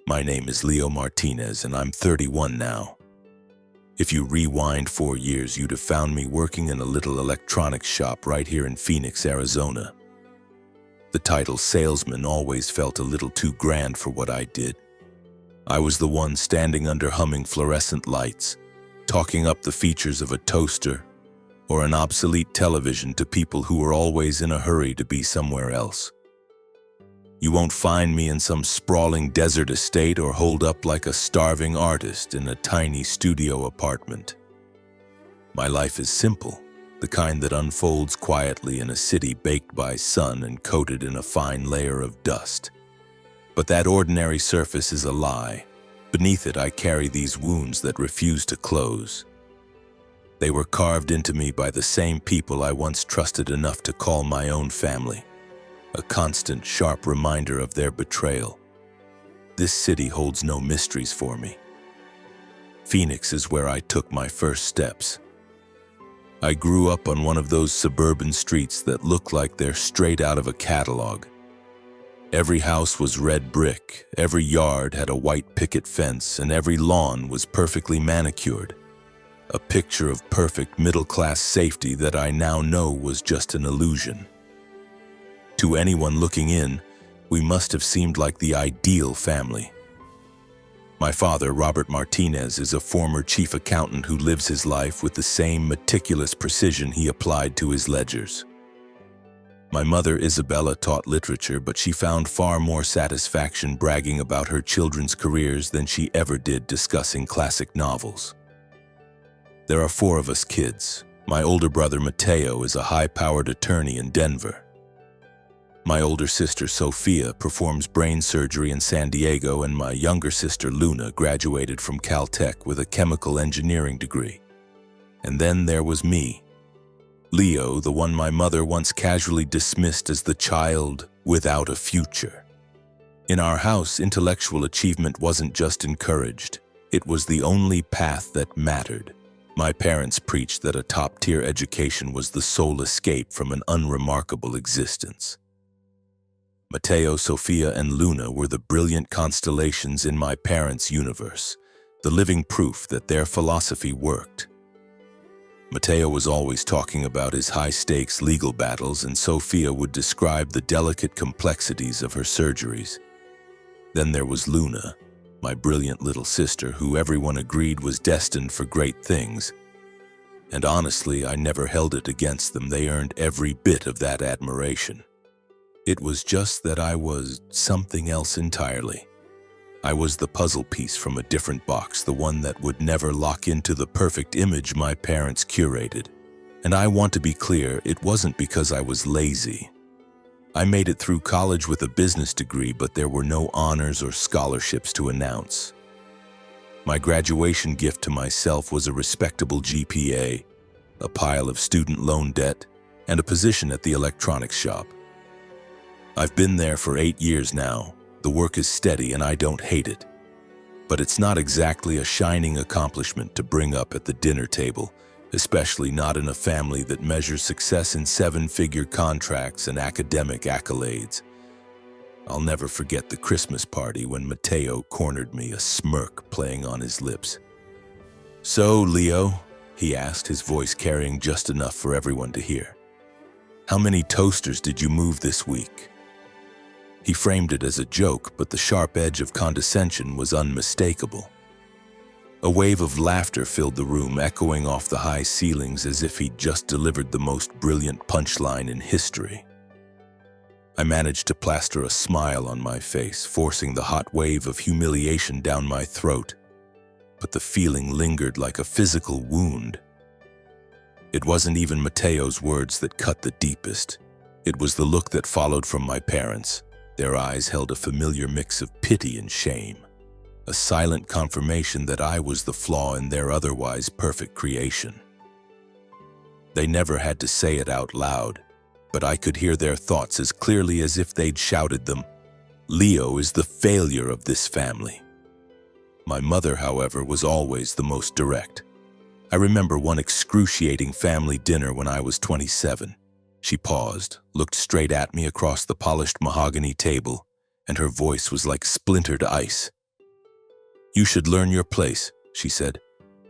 My name is Leo Martinez, and I'm 31 now. If you rewind 4 years, you'd have found me working in a little electronics shop right here in Phoenix, Arizona. The title salesman always felt a little too grand for what I did. I was the one standing under humming fluorescent lights, talking up the features of a toaster or an obsolete television to people who were always in a hurry to be somewhere else. You won't find me in some sprawling desert estate or holed up like a starving artist in a tiny studio apartment. My life is simple, the kind that unfolds quietly in a city baked by sun and coated in a fine layer of dust. But that ordinary surface is a lie. Beneath it, I carry these wounds that refuse to close. They were carved into me by the same people I once trusted enough to call my own family. A constant, sharp reminder of their betrayal. This city holds no mysteries for me. Phoenix is where I took my first steps. I grew up on one of those suburban streets that look like they're straight out of a catalog. Every house was red brick, every yard had a white picket fence, and every lawn was perfectly manicured. A picture of perfect middle-class safety that I now know was just an illusion. To anyone looking in, we must have seemed like the ideal family. My father, Robert Martinez, is a former chief accountant who lives his life with the same meticulous precision he applied to his ledgers. My mother, Isabella, taught literature, but she found far more satisfaction bragging about her children's careers than she ever did discussing classic novels. There are 4 of us kids. My older brother, Mateo, is a high-powered attorney in Denver. My older sister, Sophia, performs brain surgery in San Diego, and my younger sister, Luna, graduated from Caltech with a chemical engineering degree. And then there was me, Leo, the one my mother once casually dismissed as the child without a future. In our house, intellectual achievement wasn't just encouraged, it was the only path that mattered. My parents preached that a top-tier education was the sole escape from an unremarkable existence. Mateo, Sophia, and Luna were the brilliant constellations in my parents' universe, the living proof that their philosophy worked. Mateo was always talking about his high-stakes legal battles, and Sophia would describe the delicate complexities of her surgeries. Then there was Luna, my brilliant little sister, who everyone agreed was destined for great things. And honestly, I never held it against them. They earned every bit of that admiration. It was just that I was something else entirely. I was the puzzle piece from a different box, the one that would never lock into the perfect image my parents curated. And I want to be clear, it wasn't because I was lazy. I made it through college with a business degree, but there were no honors or scholarships to announce. My graduation gift to myself was a respectable GPA, a pile of student loan debt, and a position at the electronics shop. I've been there for 8 years now. The work is steady and I don't hate it. But it's not exactly a shining accomplishment to bring up at the dinner table, especially not in a family that measures success in 7-figure contracts and academic accolades. I'll never forget the Christmas party when Mateo cornered me, a smirk playing on his lips. "So, Leo," he asked, his voice carrying just enough for everyone to hear, "how many toasters did you move this week?" He framed it as a joke, but the sharp edge of condescension was unmistakable. A wave of laughter filled the room, echoing off the high ceilings as if he'd just delivered the most brilliant punchline in history. I managed to plaster a smile on my face, forcing the hot wave of humiliation down my throat, but the feeling lingered like a physical wound. It wasn't even Mateo's words that cut the deepest. It was the look that followed from my parents. Their eyes held a familiar mix of pity and shame, a silent confirmation that I was the flaw in their otherwise perfect creation. They never had to say it out loud, but I could hear their thoughts as clearly as if they'd shouted them. "Leo is the failure of this family." My mother, however, was always the most direct. I remember one excruciating family dinner when I was 27. She paused, looked straight at me across the polished mahogany table, and her voice was like splintered ice. "You should learn your place," she said,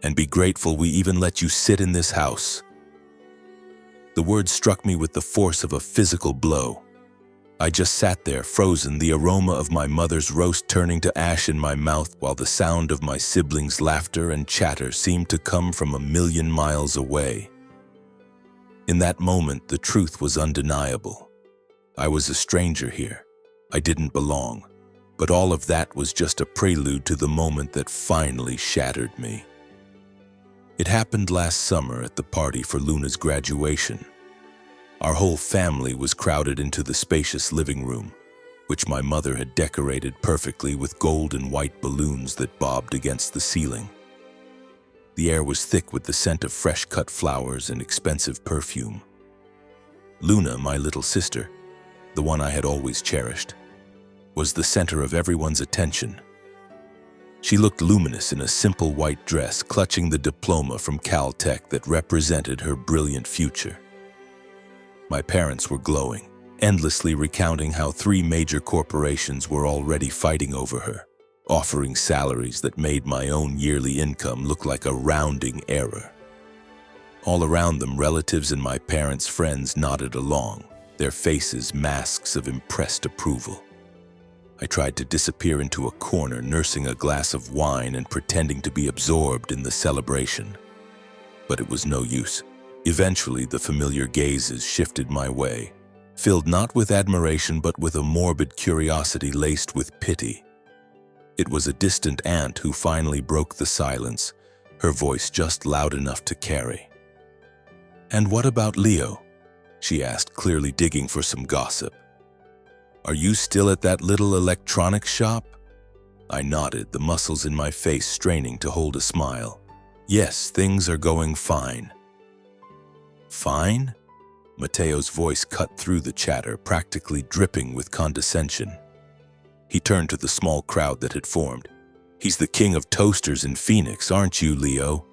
"and be grateful we even let you sit in this house." The words struck me with the force of a physical blow. I just sat there, frozen, the aroma of my mother's roast turning to ash in my mouth, while the sound of my siblings' laughter and chatter seemed to come from a million miles away. In that moment, the truth was undeniable. I was a stranger here. I didn't belong. But all of that was just a prelude to the moment that finally shattered me. It happened last summer at the party for Luna's graduation. Our whole family was crowded into the spacious living room, which my mother had decorated perfectly with gold and white balloons that bobbed against the ceiling. The air was thick with the scent of fresh-cut flowers and expensive perfume. Luna, my little sister, the one I had always cherished, was the center of everyone's attention. She looked luminous in a simple white dress, clutching the diploma from Caltech that represented her brilliant future. My parents were glowing, endlessly recounting how 3 major corporations were already fighting over her, offering salaries that made my own yearly income look like a rounding error. All around them, relatives and my parents' friends nodded along, their faces masks of impressed approval. I tried to disappear into a corner, nursing a glass of wine and pretending to be absorbed in the celebration. But it was no use. Eventually, the familiar gazes shifted my way, filled not with admiration but with a morbid curiosity laced with pity. It was a distant aunt who finally broke the silence, her voice just loud enough to carry. "And what about Leo?" she asked, clearly digging for some gossip. "Are you still at that little electronics shop?" I nodded, the muscles in my face straining to hold a smile. "Yes, things are going fine." "Fine?" Mateo's voice cut through the chatter, practically dripping with condescension. He turned to the small crowd that had formed. "He's the king of toasters in Phoenix, aren't you, Leo?"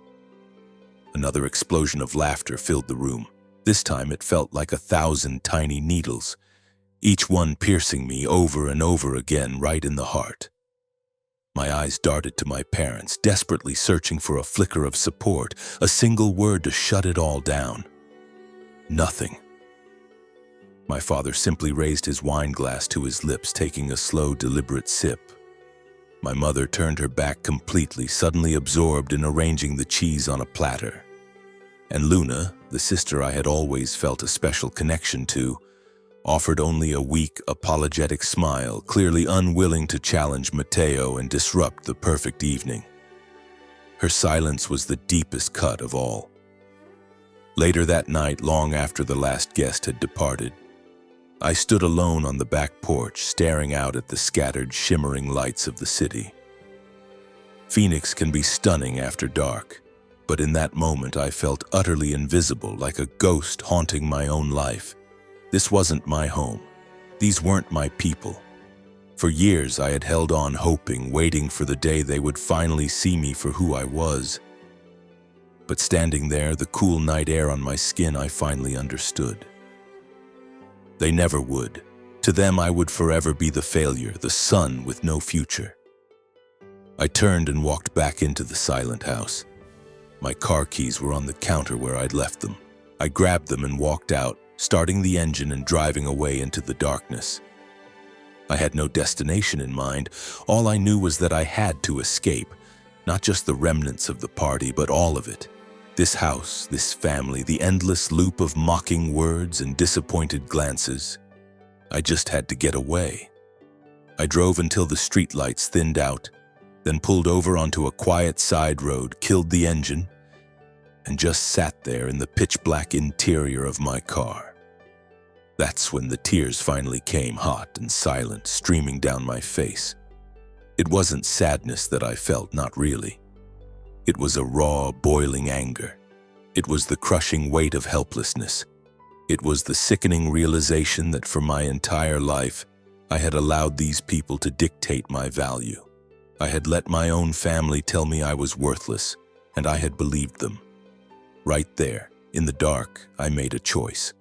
Another explosion of laughter filled the room. This time it felt like 1,000 tiny needles, each one piercing me over and over again right in the heart. My eyes darted to my parents, desperately searching for a flicker of support, a single word to shut it all down. Nothing. My father simply raised his wine glass to his lips, taking a slow, deliberate sip. My mother turned her back completely, suddenly absorbed in arranging the cheese on a platter. And Luna, the sister I had always felt a special connection to, offered only a weak, apologetic smile, clearly unwilling to challenge Mateo and disrupt the perfect evening. Her silence was the deepest cut of all. Later that night, long after the last guest had departed, I stood alone on the back porch, staring out at the scattered, shimmering lights of the city. Phoenix can be stunning after dark, but in that moment I felt utterly invisible, like a ghost haunting my own life. This wasn't my home. These weren't my people. For years I had held on, hoping, waiting for the day they would finally see me for who I was. But standing there, the cool night air on my skin, I finally understood. They never would. To them, I would forever be the failure, the son with no future. I turned and walked back into the silent house. My car keys were on the counter where I'd left them. I grabbed them and walked out, starting the engine and driving away into the darkness. I had no destination in mind. All I knew was that I had to escape, not just the remnants of the party, but all of it. This house, this family, the endless loop of mocking words and disappointed glances. I just had to get away. I drove until the streetlights thinned out, then pulled over onto a quiet side road, killed the engine, and just sat there in the pitch-black interior of my car. That's when the tears finally came, hot and silent, streaming down my face. It wasn't sadness that I felt, not really. It was a raw, boiling anger. It was the crushing weight of helplessness. It was the sickening realization that for my entire life, I had allowed these people to dictate my value. I had let my own family tell me I was worthless, and I had believed them. Right there, in the dark, I made a choice.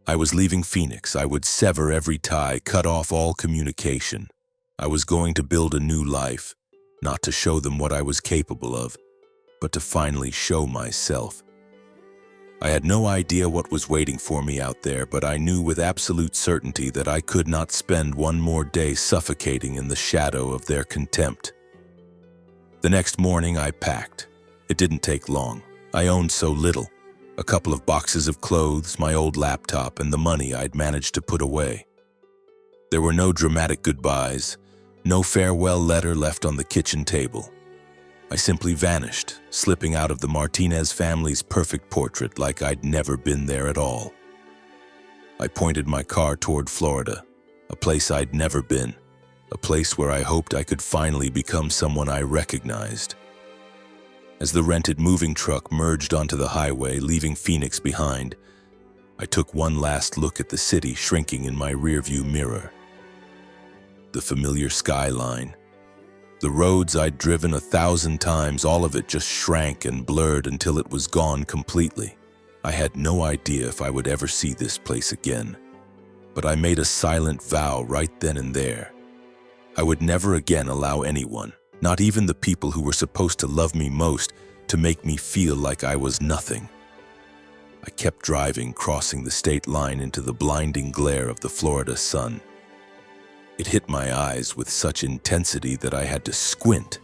I was leaving Phoenix. I would sever every tie, cut off all communication. I was going to build a new life, not to show them what I was capable of, but to finally show myself. I had no idea what was waiting for me out there, but I knew with absolute certainty that I could not spend one more day suffocating in the shadow of their contempt. The next morning I packed. It didn't take long. I owned so little. A couple of boxes of clothes, my old laptop, and the money I'd managed to put away. There were no dramatic goodbyes, no farewell letter left on the kitchen table. I simply vanished, slipping out of the Martinez family's perfect portrait like I'd never been there at all. I pointed my car toward Florida, a place I'd never been, a place where I hoped I could finally become someone I recognized. As the rented moving truck merged onto the highway, leaving Phoenix behind, I took one last look at the city shrinking in my rearview mirror. The familiar skyline, the roads I'd driven 1,000 times, all of it just shrank and blurred until it was gone completely. I had no idea if I would ever see this place again, but I made a silent vow right then and there. I would never again allow anyone, not even the people who were supposed to love me most, to make me feel like I was nothing. I kept driving, crossing the state line into the blinding glare of the Florida sun. It hit my eyes with such intensity that I had to squint,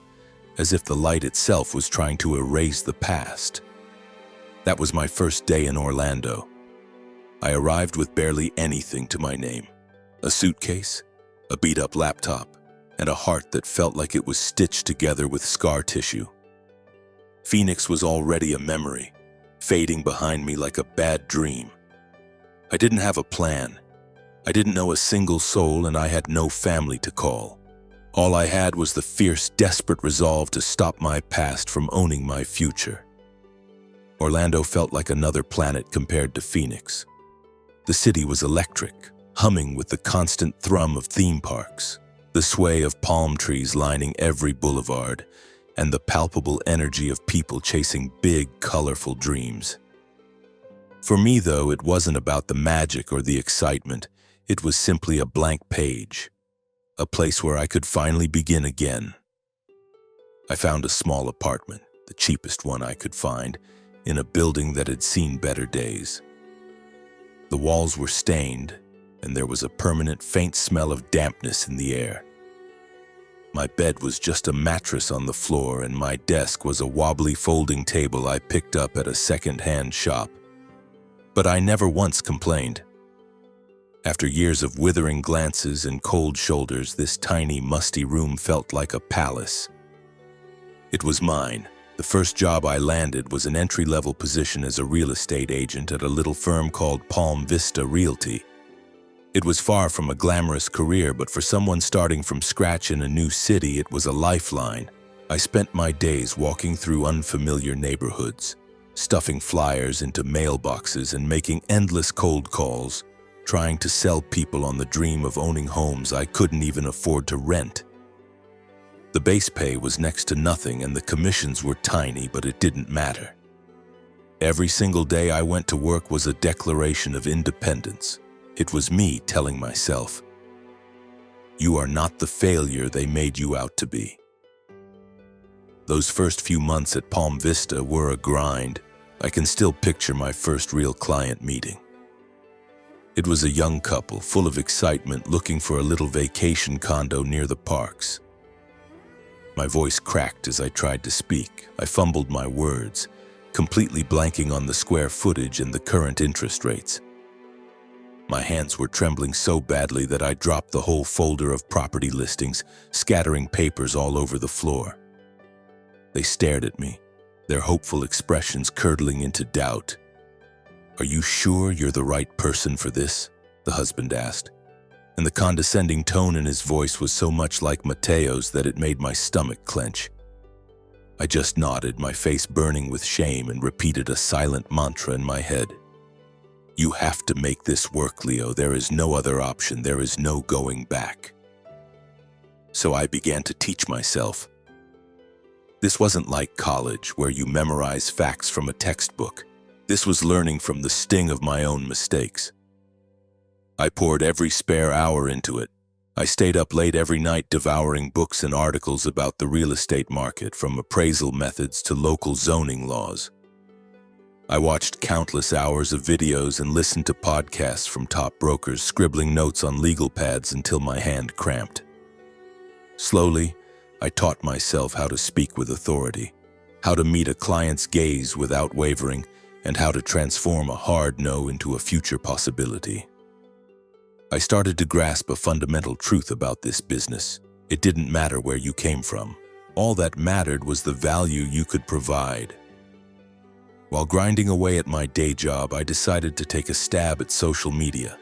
as if the light itself was trying to erase the past. That was my first day in Orlando. I arrived with barely anything to my name: a suitcase, a beat-up laptop, and a heart that felt like it was stitched together with scar tissue. Phoenix was already a memory, fading behind me like a bad dream. I didn't have a plan. I didn't know a single soul, and I had no family to call. All I had was the fierce, desperate resolve to stop my past from owning my future. Orlando felt like another planet compared to Phoenix. The city was electric, humming with the constant thrum of theme parks, the sway of palm trees lining every boulevard, and the palpable energy of people chasing big, colorful dreams. For me, though, it wasn't about the magic or the excitement. It was simply a blank page, a place where I could finally begin again. I found a small apartment, the cheapest one I could find, in a building that had seen better days. The walls were stained, and there was a permanent faint smell of dampness in the air. My bed was just a mattress on the floor, and my desk was a wobbly folding table I picked up at a second-hand shop. But I never once complained. After years of withering glances and cold shoulders, this tiny, musty room felt like a palace. It was mine. The first job I landed was an entry-level position as a real estate agent at a little firm called Palm Vista Realty. It was far from a glamorous career, but for someone starting from scratch in a new city, it was a lifeline. I spent my days walking through unfamiliar neighborhoods, stuffing flyers into mailboxes and making endless cold calls, trying to sell people on the dream of owning homes I couldn't even afford to rent. The base pay was next to nothing, and the commissions were tiny, but it didn't matter. Every single day I went to work was a declaration of independence. It was me telling myself, "You are not the failure they made you out to be." Those first few months at Palm Vista were a grind. I can still picture my first real client meeting. It was a young couple, full of excitement, looking for a little vacation condo near the parks. My voice cracked as I tried to speak. I fumbled my words, completely blanking on the square footage and the current interest rates. My hands were trembling so badly that I dropped the whole folder of property listings, scattering papers all over the floor. They stared at me, their hopeful expressions curdling into doubt. "Are you sure you're the right person for this?" the husband asked, and the condescending tone in his voice was so much like Mateo's that it made my stomach clench. I just nodded, my face burning with shame, and repeated a silent mantra in my head. "You have to make this work, Leo. There is no other option. There is no going back." So I began to teach myself. This wasn't like college, where you memorize facts from a textbook. This was learning from the sting of my own mistakes. I poured every spare hour into it, I stayed up late every night devouring books and articles about the real estate market, from appraisal methods to local zoning laws. I watched countless hours of videos and listened to podcasts from top brokers, scribbling notes on legal pads until my hand cramped. Slowly, I taught myself how to speak with authority, how to meet a client's gaze without wavering, and how to transform a hard no into a future possibility. I started to grasp a fundamental truth about this business. It didn't matter where you came from. All that mattered was the value you could provide. While grinding away at my day job, I decided to take a stab at social media.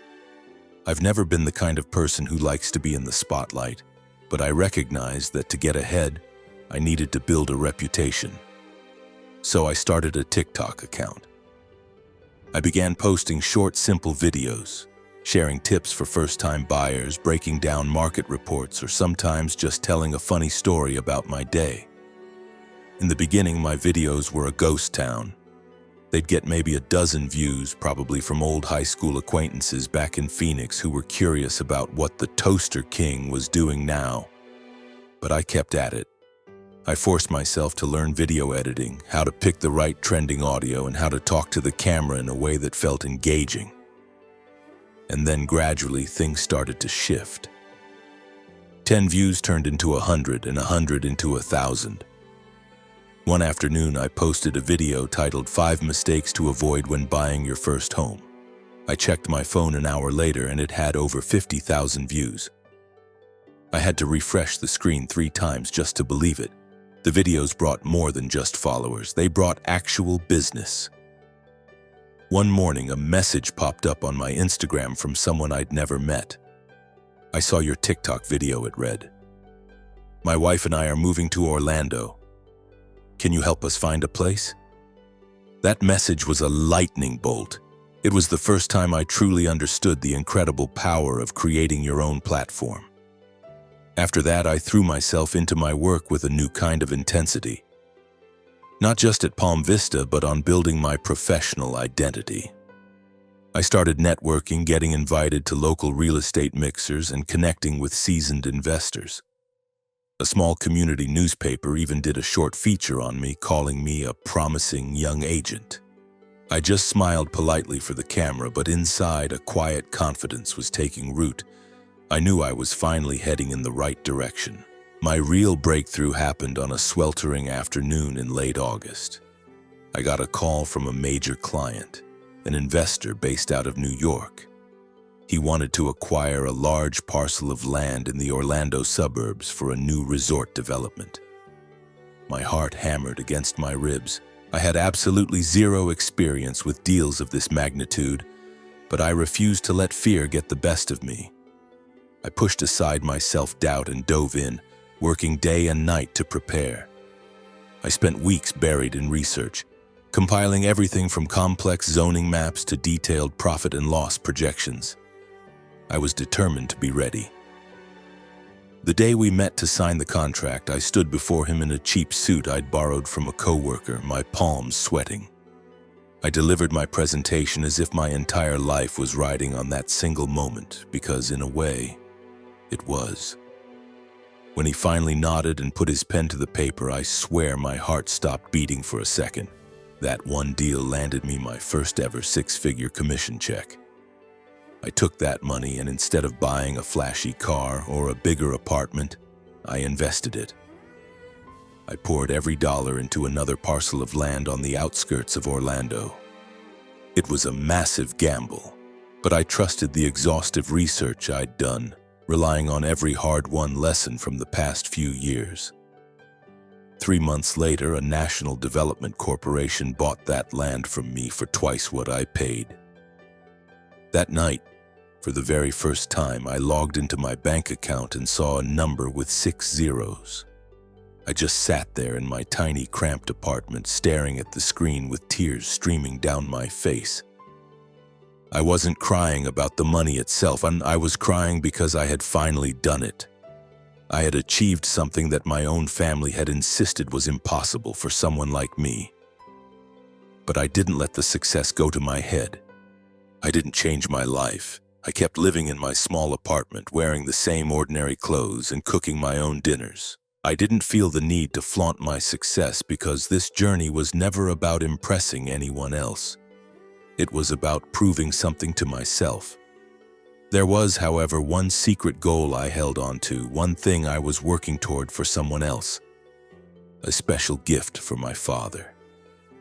I've never been the kind of person who likes to be in the spotlight, but I recognized that to get ahead, I needed to build a reputation. So I started a TikTok account. I began posting short, simple videos, sharing tips for first-time buyers, breaking down market reports, or sometimes just telling a funny story about my day. In the beginning, my videos were a ghost town. They'd get maybe a dozen views, probably from old high school acquaintances back in Phoenix who were curious about what the Toaster King was doing now. But I kept at it. I forced myself to learn video editing, how to pick the right trending audio, and how to talk to the camera in a way that felt engaging. And then gradually things started to shift. 10 views turned into 100, and 100 into 1,000. One afternoon, I posted a video titled 5 Mistakes to Avoid When Buying Your First Home. I checked my phone an hour later and it had over 50,000 views. I had to refresh the screen 3 times just to believe it. The videos brought more than just followers. They brought actual business. One morning, a message popped up on my Instagram from someone I'd never met. "I saw your TikTok video," it read. "My wife and I are moving to Orlando. Can you help us find a place?" That message was a lightning bolt. It was the first time I truly understood the incredible power of creating your own platform. After that, I threw myself into my work with a new kind of intensity. Not just at Palm Vista, but on building my professional identity. I started networking, getting invited to local real estate mixers, and connecting with seasoned investors. A small community newspaper even did a short feature on me, calling me a promising young agent. I just smiled politely for the camera, but inside, a quiet confidence was taking root. I knew I was finally heading in the right direction. My real breakthrough happened on a sweltering afternoon in late August. I got a call from a major client, an investor based out of New York. He wanted to acquire a large parcel of land in the Orlando suburbs for a new resort development. My heart hammered against my ribs. I had absolutely zero experience with deals of this magnitude, but I refused to let fear get the best of me. I pushed aside my self-doubt and dove in, working day and night to prepare. I spent weeks buried in research, compiling everything from complex zoning maps to detailed profit and loss projections. I was determined to be ready. The day we met to sign the contract, I stood before him in a cheap suit I'd borrowed from a coworker, my palms sweating. I delivered my presentation as if my entire life was riding on that single moment, because in a way, it was. When he finally nodded and put his pen to the paper, I swear my heart stopped beating for a second. That one deal landed me my first ever 6-figure commission check. I took that money, and instead of buying a flashy car or a bigger apartment, I invested it. I poured every dollar into another parcel of land on the outskirts of Orlando. It was a massive gamble, but I trusted the exhaustive research I'd done, relying on every hard-won lesson from the past few years. 3 months later, a national development corporation bought that land from me for twice what I paid. That night, for the very first time, I logged into my bank account and saw a number with 6 zeros. I just sat there in my tiny, cramped apartment, staring at the screen with tears streaming down my face. I wasn't crying about the money itself, and I was crying because I had finally done it. I had achieved something that my own family had insisted was impossible for someone like me. But I didn't let the success go to my head. I didn't change my life. I kept living in my small apartment, wearing the same ordinary clothes and cooking my own dinners. I didn't feel the need to flaunt my success because this journey was never about impressing anyone else. It was about proving something to myself. There was, however, one secret goal I held on to, one thing I was working toward for someone else. A special gift for my father.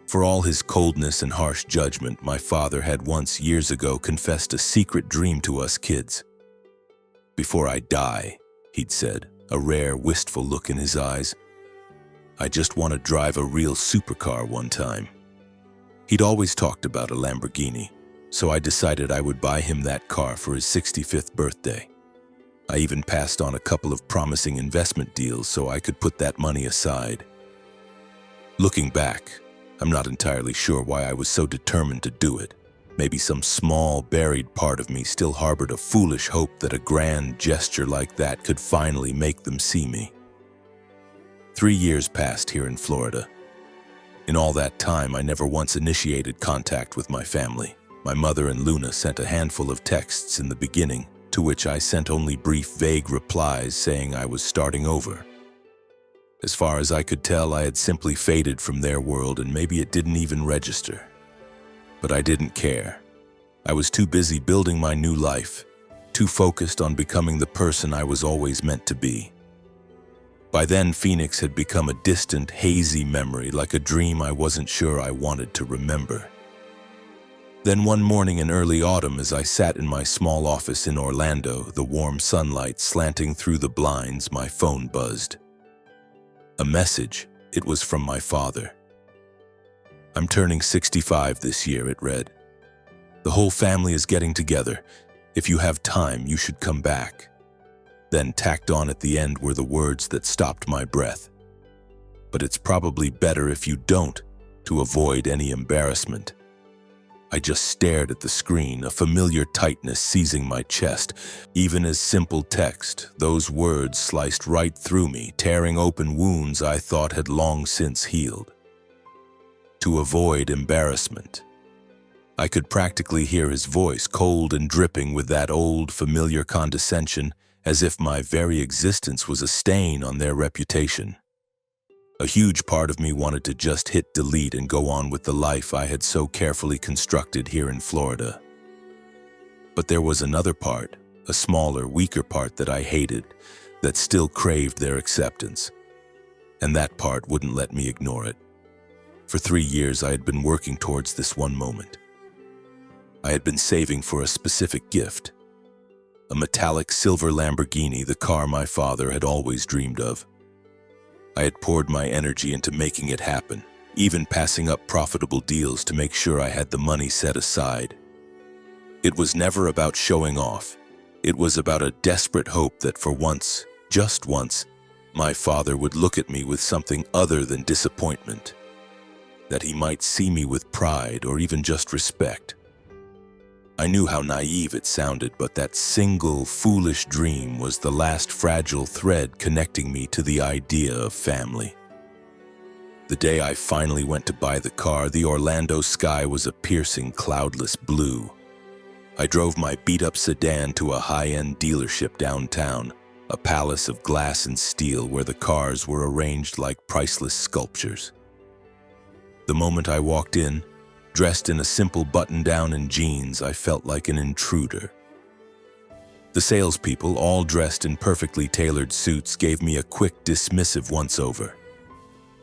For all his coldness and harsh judgment, my father had once years ago confessed a secret dream to us kids. "Before I die," he'd said, a rare, wistful look in his eyes, "I just want to drive a real supercar one time." He'd always talked about a Lamborghini, so I decided I would buy him that car for his 65th birthday. I even passed on a couple of promising investment deals so I could put that money aside. Looking back, I'm not entirely sure why I was so determined to do it. Maybe some small, buried part of me still harbored a foolish hope that a grand gesture like that could finally make them see me. 3 years passed here in Florida. In all that time, I never once initiated contact with my family. My mother and Luna sent a handful of texts in the beginning, to which I sent only brief, vague replies saying I was starting over. As far as I could tell, I had simply faded from their world, and maybe it didn't even register. But I didn't care. I was too busy building my new life, too focused on becoming the person I was always meant to be. By then, Phoenix had become a distant, hazy memory, like a dream I wasn't sure I wanted to remember. Then one morning in early autumn, as I sat in my small office in Orlando, the warm sunlight slanting through the blinds, my phone buzzed. A message. It was from my father. "I'm turning 65 this year," it read. "The whole family is getting together. If you have time, you should come back." Then tacked on at the end were the words that stopped my breath. "But it's probably better if you don't, to avoid any embarrassment." I just stared at the screen, a familiar tightness seizing my chest. Even as simple text, those words sliced right through me, tearing open wounds I thought had long since healed. To avoid embarrassment. I could practically hear his voice, cold and dripping with that old, familiar condescension, as if my very existence was a stain on their reputation. A huge part of me wanted to just hit delete and go on with the life I had so carefully constructed here in Florida. But there was another part, a smaller, weaker part that I hated, that still craved their acceptance. And that part wouldn't let me ignore it. For 3 years, I had been working towards this one moment. I had been saving for a specific gift. A metallic silver Lamborghini, the car my father had always dreamed of. I had poured my energy into making it happen, even passing up profitable deals to make sure I had the money set aside. It was never about showing off. It was about a desperate hope that for once, just once, my father would look at me with something other than disappointment. That he might see me with pride or even just respect. I knew how naive it sounded, but that single, foolish dream was the last fragile thread connecting me to the idea of family. The day I finally went to buy the car, the Orlando sky was a piercing, cloudless blue. I drove my beat-up sedan to a high-end dealership downtown, a palace of glass and steel where the cars were arranged like priceless sculptures. The moment I walked in, dressed in a simple button-down and jeans, I felt like an intruder. The salespeople, all dressed in perfectly tailored suits, gave me a quick, dismissive once-over.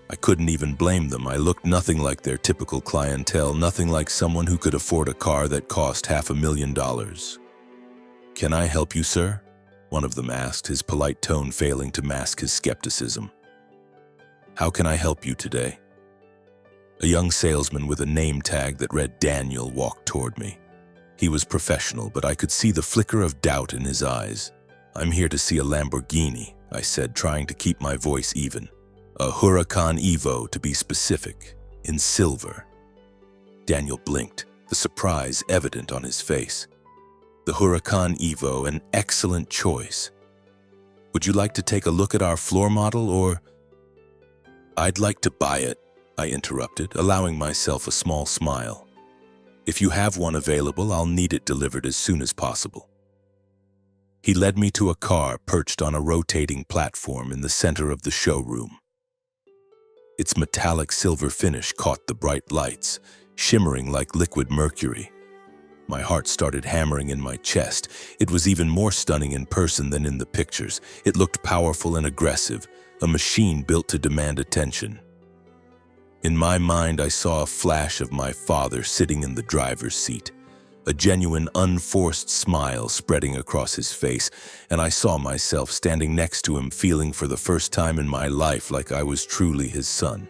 I couldn't even blame them. I looked nothing like their typical clientele, nothing like someone who could afford a car that cost $500,000. "Can I help you, sir?" one of them asked, his polite tone failing to mask his skepticism. "How can I help you today?" A young salesman with a name tag that read Daniel walked toward me. He was professional, but I could see the flicker of doubt in his eyes. "I'm here to see a Lamborghini," I said, trying to keep my voice even. "A Huracan Evo, to be specific, in silver." Daniel blinked, the surprise evident on his face. "The Huracan Evo, an excellent choice. Would you like to take a look at our floor model, or—" "I'd like to buy it," I interrupted, allowing myself a small smile. If you have one available, I'll need it delivered as soon as possible. He led me to a car perched on a rotating platform in the center of the showroom. Its metallic silver finish caught the bright lights, shimmering like liquid mercury. My heart started hammering in my chest. It was even more stunning in person than in the pictures. It looked powerful and aggressive, a machine built to demand attention. In my mind, I saw a flash of my father sitting in the driver's seat, a genuine, unforced smile spreading across his face, and I saw myself standing next to him, feeling for the first time in my life like I was truly his son.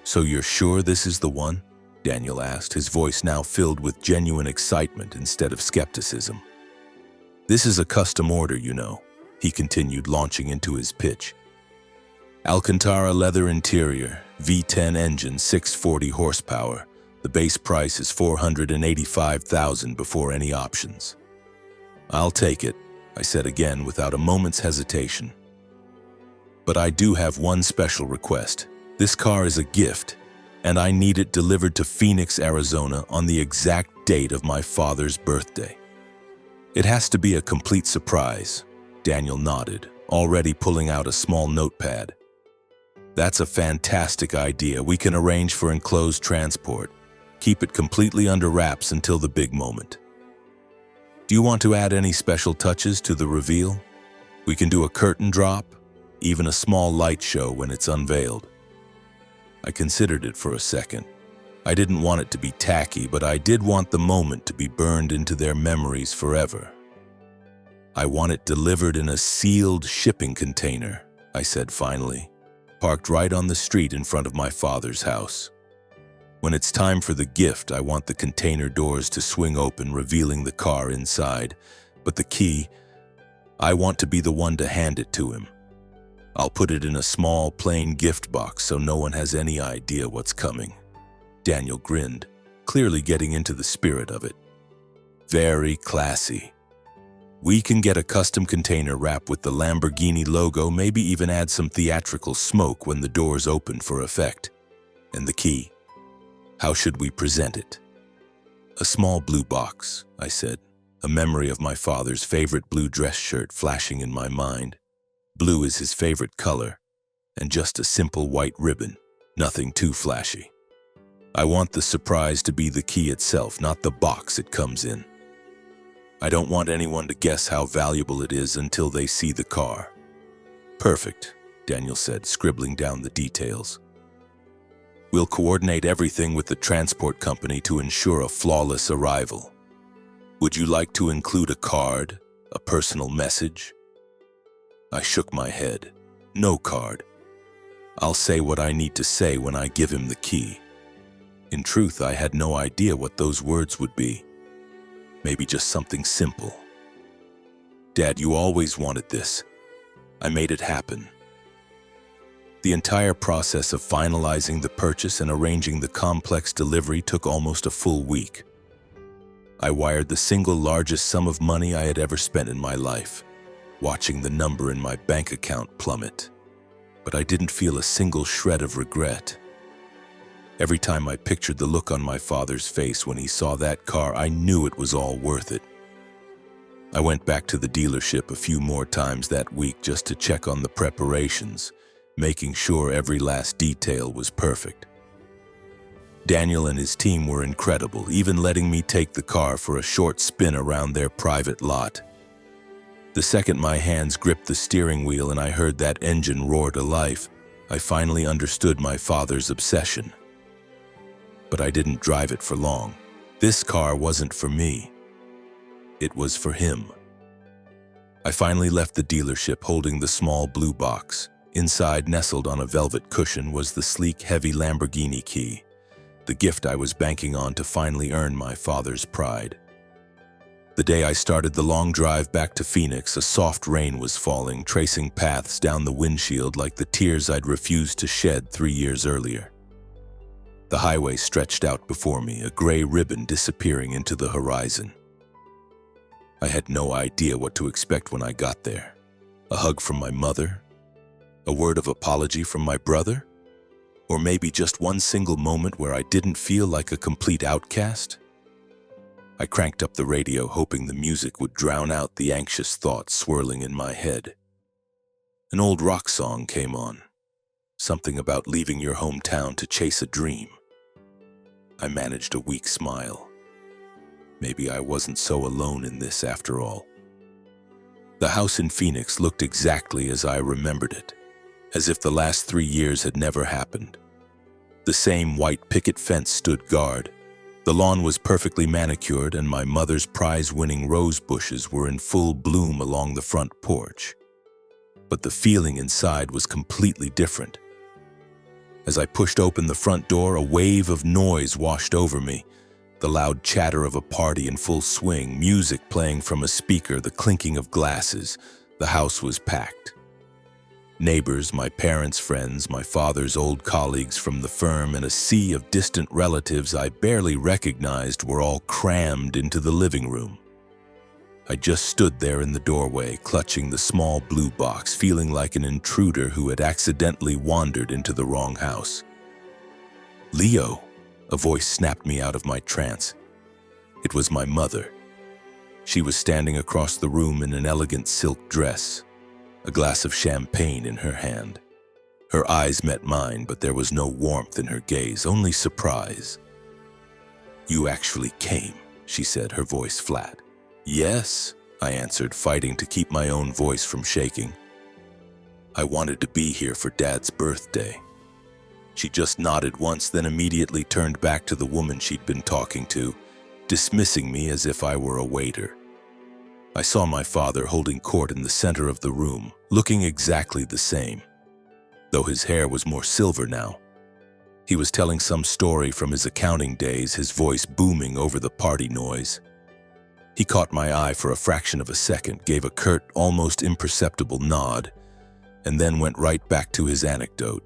"So you're sure this is the one?" Daniel asked, his voice now filled with genuine excitement instead of skepticism. "This is a custom order, you know," he continued, launching into his pitch. "Alcantara leather interior, V10 engine, 640 horsepower. The base price is $485,000 before any options." "I'll take it," I said again without a moment's hesitation. "But I do have one special request. This car is a gift, and I need it delivered to Phoenix, Arizona on the exact date of my father's birthday. It has to be a complete surprise." Daniel nodded, already pulling out a small notepad. "That's a fantastic idea. We can arrange for enclosed transport. Keep it completely under wraps until the big moment. Do you want to add any special touches to the reveal? We can do a curtain drop, even a small light show when it's unveiled." I considered it for a second. I didn't want it to be tacky, but I did want the moment to be burned into their memories forever. "I want it delivered in a sealed shipping container," I said finally, "parked right on the street in front of my father's house. When it's time for the gift, I want the container doors to swing open, revealing the car inside. But the key, I want to be the one to hand it to him. I'll put it in a small, plain gift box so no one has any idea what's coming." Daniel grinned, clearly getting into the spirit of it. "Very classy. We can get a custom container wrap with the Lamborghini logo, maybe even add some theatrical smoke when the doors open for effect. And the key, how should we present it?" "A small blue box," I said, a memory of my father's favorite blue dress shirt flashing in my mind. Blue is his favorite color, and just a simple white ribbon, nothing too flashy. I want the surprise to be the key itself, not the box it comes in. I don't want anyone to guess how valuable it is until they see the car. "Perfect," Daniel said, scribbling down the details. "We'll coordinate everything with the transport company to ensure a flawless arrival. Would you like to include a card, a personal message?" I shook my head. "No card. I'll say what I need to say when I give him the key." In truth, I had no idea what those words would be. Maybe just something simple. "Dad, you always wanted this. I made it happen." The entire process of finalizing the purchase and arranging the complex delivery took almost a full week. I wired the single largest sum of money I had ever spent in my life, watching the number in my bank account plummet. But I didn't feel a single shred of regret. Every time I pictured the look on my father's face when he saw that car, I knew it was all worth it. I went back to the dealership a few more times that week just to check on the preparations, making sure every last detail was perfect. Daniel and his team were incredible, even letting me take the car for a short spin around their private lot. The second my hands gripped the steering wheel and I heard that engine roar to life, I finally understood my father's obsession. But I didn't drive it for long. This car wasn't for me. It was for him. I finally left the dealership holding the small blue box. Inside, nestled on a velvet cushion, was the sleek, heavy Lamborghini key, the gift I was banking on to finally earn my father's pride. The day I started the long drive back to Phoenix, a soft rain was falling, tracing paths down the windshield like the tears I'd refused to shed 3 years earlier. The highway stretched out before me, a gray ribbon disappearing into the horizon. I had no idea what to expect when I got there. A hug from my mother? A word of apology from my brother? Or maybe just one single moment where I didn't feel like a complete outcast? I cranked up the radio, hoping the music would drown out the anxious thoughts swirling in my head. An old rock song came on, something about leaving your hometown to chase a dream. I managed a weak smile. Maybe I wasn't so alone in this after all. The house in Phoenix looked exactly as I remembered it, as if the last 3 years had never happened. The same white picket fence stood guard. The lawn was perfectly manicured, and my mother's prize-winning rose bushes were in full bloom along the front porch. But the feeling inside was completely different. As I pushed open the front door, a wave of noise washed over me. The loud chatter of a party in full swing, music playing from a speaker, the clinking of glasses. The house was packed. Neighbors, my parents' friends, my father's old colleagues from the firm, and a sea of distant relatives I barely recognized were all crammed into the living room. I just stood there in the doorway, clutching the small blue box, feeling like an intruder who had accidentally wandered into the wrong house. "Leo!" A voice snapped me out of my trance. It was my mother. She was standing across the room in an elegant silk dress, a glass of champagne in her hand. Her eyes met mine, but there was no warmth in her gaze, only surprise. "You actually came," she said, her voice flat. "Yes," I answered, fighting to keep my own voice from shaking. "I wanted to be here for Dad's birthday." She just nodded once, then immediately turned back to the woman she'd been talking to, dismissing me as if I were a waiter. I saw my father holding court in the center of the room, looking exactly the same, though his hair was more silver now. He was telling some story from his accounting days, his voice booming over the party noise. He caught my eye for a fraction of a second, gave a curt, almost imperceptible nod, and then went right back to his anecdote.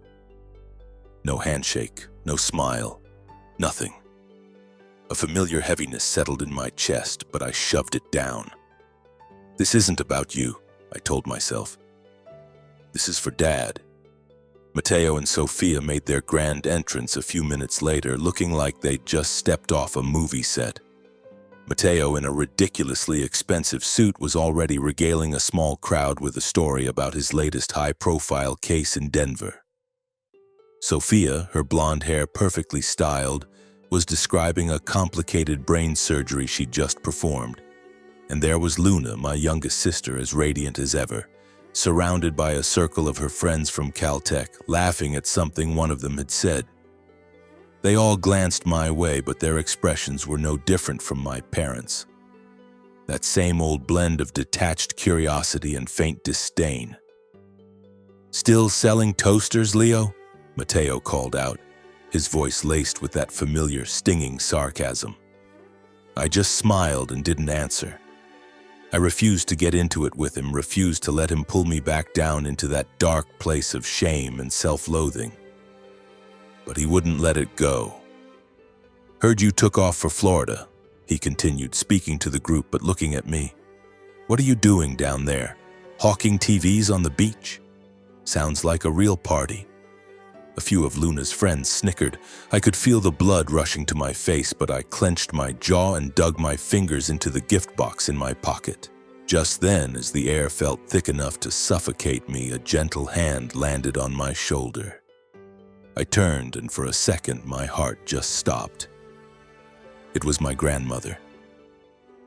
No handshake, no smile, nothing. A familiar heaviness settled in my chest, but I shoved it down. "This isn't about you," I told myself. "This is for Dad." Matteo and Sophia made their grand entrance a few minutes later, looking like they'd just stepped off a movie set. Matteo, in a ridiculously expensive suit, was already regaling a small crowd with a story about his latest high-profile case in Denver. Sophia, her blonde hair perfectly styled, was describing a complicated brain surgery she'd just performed. And there was Luna, my youngest sister, as radiant as ever, surrounded by a circle of her friends from Caltech, laughing at something one of them had said. They all glanced my way, but their expressions were no different from my parents'. That same old blend of detached curiosity and faint disdain. "Still selling toasters, Leo?" Matteo called out, his voice laced with that familiar, stinging sarcasm. I just smiled and didn't answer. I refused to get into it with him, refused to let him pull me back down into that dark place of shame and self-loathing. But he wouldn't let it go. "Heard you took off for Florida," he continued, speaking to the group but looking at me. "What are you doing down there? Hawking TVs on the beach? Sounds like a real party." A few of Luna's friends snickered. I could feel the blood rushing to my face, but I clenched my jaw and dug my fingers into the gift box in my pocket. Just then, as the air felt thick enough to suffocate me, a gentle hand landed on my shoulder. I turned, and for a second, my heart just stopped. It was my grandmother.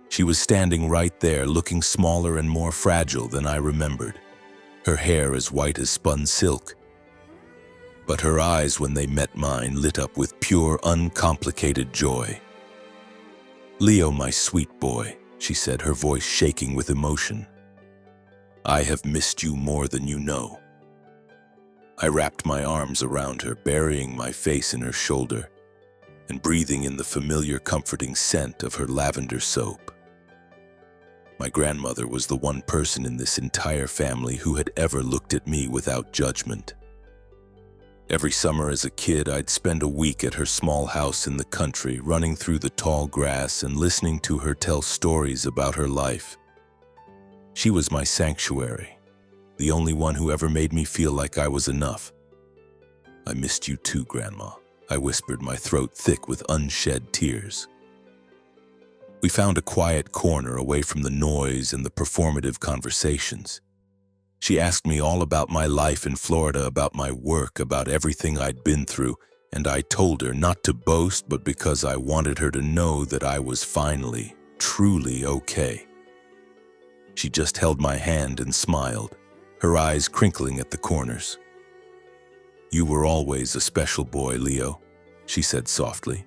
She was standing right there, looking smaller and more fragile than I remembered, her hair as white as spun silk. But her eyes, when they met mine, lit up with pure, uncomplicated joy. "Leo, my sweet boy," she said, her voice shaking with emotion. "I have missed you more than you know." I wrapped my arms around her, burying my face in her shoulder and breathing in the familiar, comforting scent of her lavender soap. My grandmother was the one person in this entire family who had ever looked at me without judgment. Every summer as a kid, I'd spend a week at her small house in the country, running through the tall grass and listening to her tell stories about her life. She was my sanctuary, the only one who ever made me feel like I was enough. "I missed you too, Grandma," I whispered, my throat thick with unshed tears. We found a quiet corner away from the noise and the performative conversations. She asked me all about my life in Florida, about my work, about everything I'd been through, and I told her not to boast, but because I wanted her to know that I was finally, truly okay. She just held my hand and smiled, her eyes crinkling at the corners. "You were always a special boy, Leo," she said softly.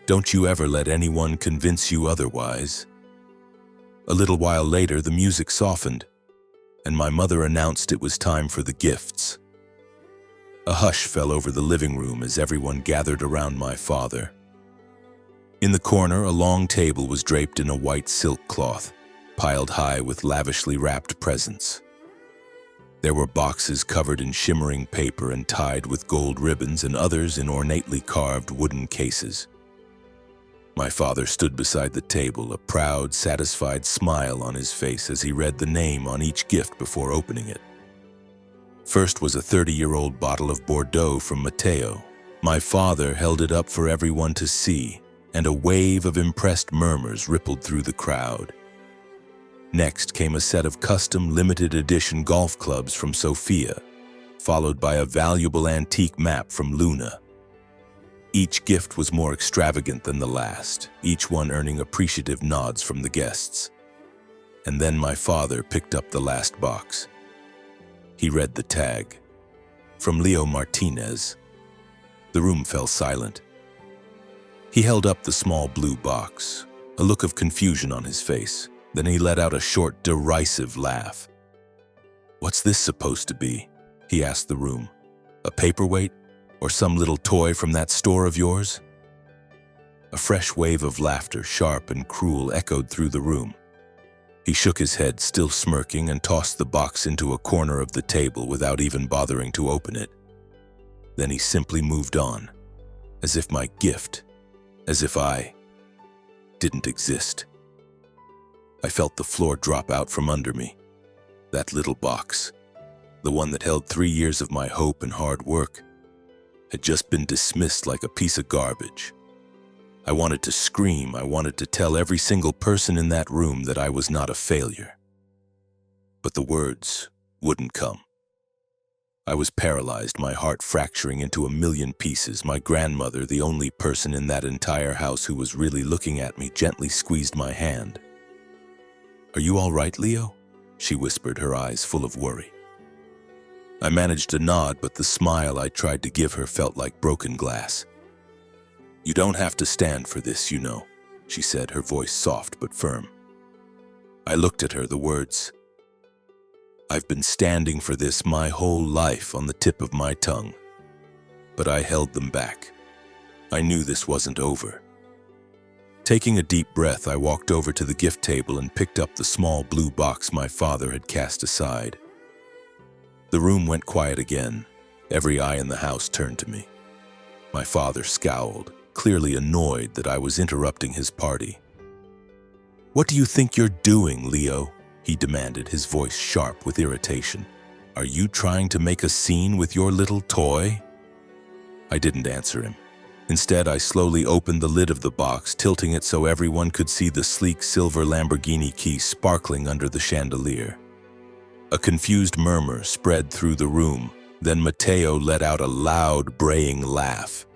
"Don't you ever let anyone convince you otherwise." A little while later, the music softened, and my mother announced it was time for the gifts. A hush fell over the living room as everyone gathered around my father. In the corner, a long table was draped in a white silk cloth, piled high with lavishly wrapped presents. There were boxes covered in shimmering paper and tied with gold ribbons, and others in ornately carved wooden cases. My father stood beside the table, a proud, satisfied smile on his face as he read the name on each gift before opening it. First was a 30-year-old bottle of Bordeaux from Matteo. My father held it up for everyone to see, and a wave of impressed murmurs rippled through the crowd. Next came a set of custom limited edition golf clubs from Sophia, followed by a valuable antique map from Luna. Each gift was more extravagant than the last, each one earning appreciative nods from the guests. And then my father picked up the last box. He read the tag, "From Leo Martinez." The room fell silent. He held up the small blue box, a look of confusion on his face. Then he let out a short, derisive laugh. "What's this supposed to be?" he asked the room. "A paperweight? Or some little toy from that store of yours?" A fresh wave of laughter, sharp and cruel, echoed through the room. He shook his head, still smirking, and tossed the box into a corner of the table without even bothering to open it. Then he simply moved on, as if my gift, as if I didn't exist. I felt the floor drop out from under me. That little box, the one that held 3 years of my hope and hard work, had just been dismissed like a piece of garbage. I wanted to scream. I wanted to tell every single person in that room that I was not a failure. But the words wouldn't come. I was paralyzed, my heart fracturing into a million pieces. My grandmother, the only person in that entire house who was really looking at me, gently squeezed my hand. "Are you all right, Leo?" she whispered, her eyes full of worry. I managed to nod, but the smile I tried to give her felt like broken glass. "You don't have to stand for this, you know," she said, her voice soft but firm. I looked at her, the words, "I've been standing for this my whole life," on the tip of my tongue. But I held them back. I knew this wasn't over. Taking a deep breath, I walked over to the gift table and picked up the small blue box my father had cast aside. The room went quiet again. Every eye in the house turned to me. My father scowled, clearly annoyed that I was interrupting his party. "What do you think you're doing, Leo?" he demanded, his voice sharp with irritation. "Are you trying to make a scene with your little toy?" I didn't answer him. Instead, I slowly opened the lid of the box, tilting it so everyone could see the sleek silver Lamborghini key sparkling under the chandelier. A confused murmur spread through the room. Then Matteo let out a loud, braying laugh.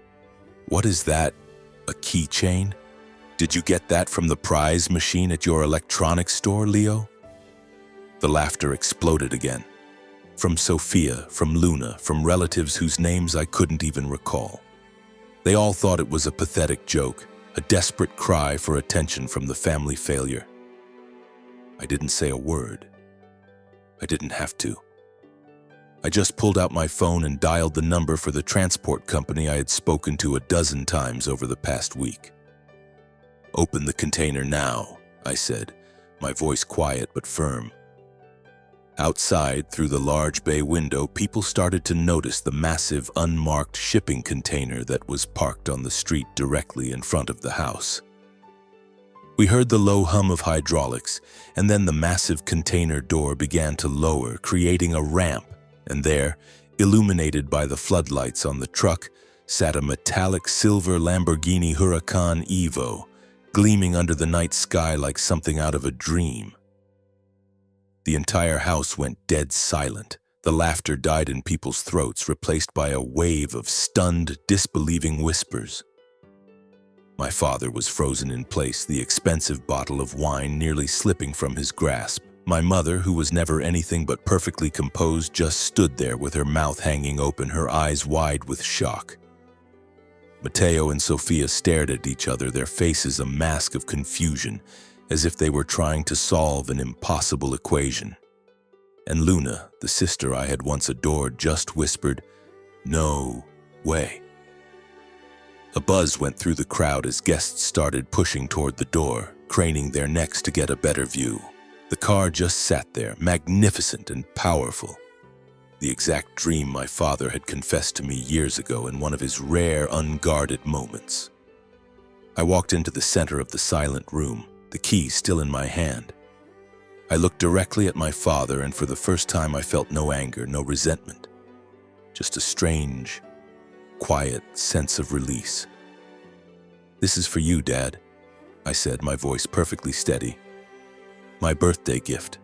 "What is that? A keychain? Did you get that from the prize machine at your electronics store, Leo?" The laughter exploded again. From Sophia, from Luna, from relatives whose names I couldn't even recall. They all thought it was a pathetic joke, a desperate cry for attention from the family failure. I didn't say a word. I didn't have to. I just pulled out my phone and dialed the number for the transport company I had spoken to a dozen times over the past week. "Open the container now," I said, my voice quiet but firm. Outside, through the large bay window, people started to notice the massive, unmarked shipping container that was parked on the street directly in front of the house. We heard the low hum of hydraulics, and then the massive container door began to lower, creating a ramp, and there, Illuminated by the floodlights on the truck sat a metallic silver Lamborghini Huracan Evo, gleaming under the night sky like something out of a dream. The entire house went dead silent. The laughter died in people's throats, replaced by a wave of stunned, disbelieving whispers. My father was frozen in place, the expensive bottle of wine nearly slipping from his grasp. My mother, who was never anything but perfectly composed, just stood there with her mouth hanging open, her eyes wide with shock. Matteo and Sophia stared at each other, their faces a mask of confusion, as if they were trying to solve an impossible equation. And Luna, the sister I had once adored, just whispered, "No way." A buzz went through the crowd as guests started pushing toward the door, craning their necks to get a better view. The car just sat there, magnificent and powerful. The exact dream my father had confessed to me years ago in one of his rare, unguarded moments. I walked into the center of the silent room, the key still in my hand. I looked directly at my father, and for the first time I felt no anger, no resentment. Just a strange, quiet sense of release. "This is for you, Dad," I said, my voice perfectly steady. "My birthday gift."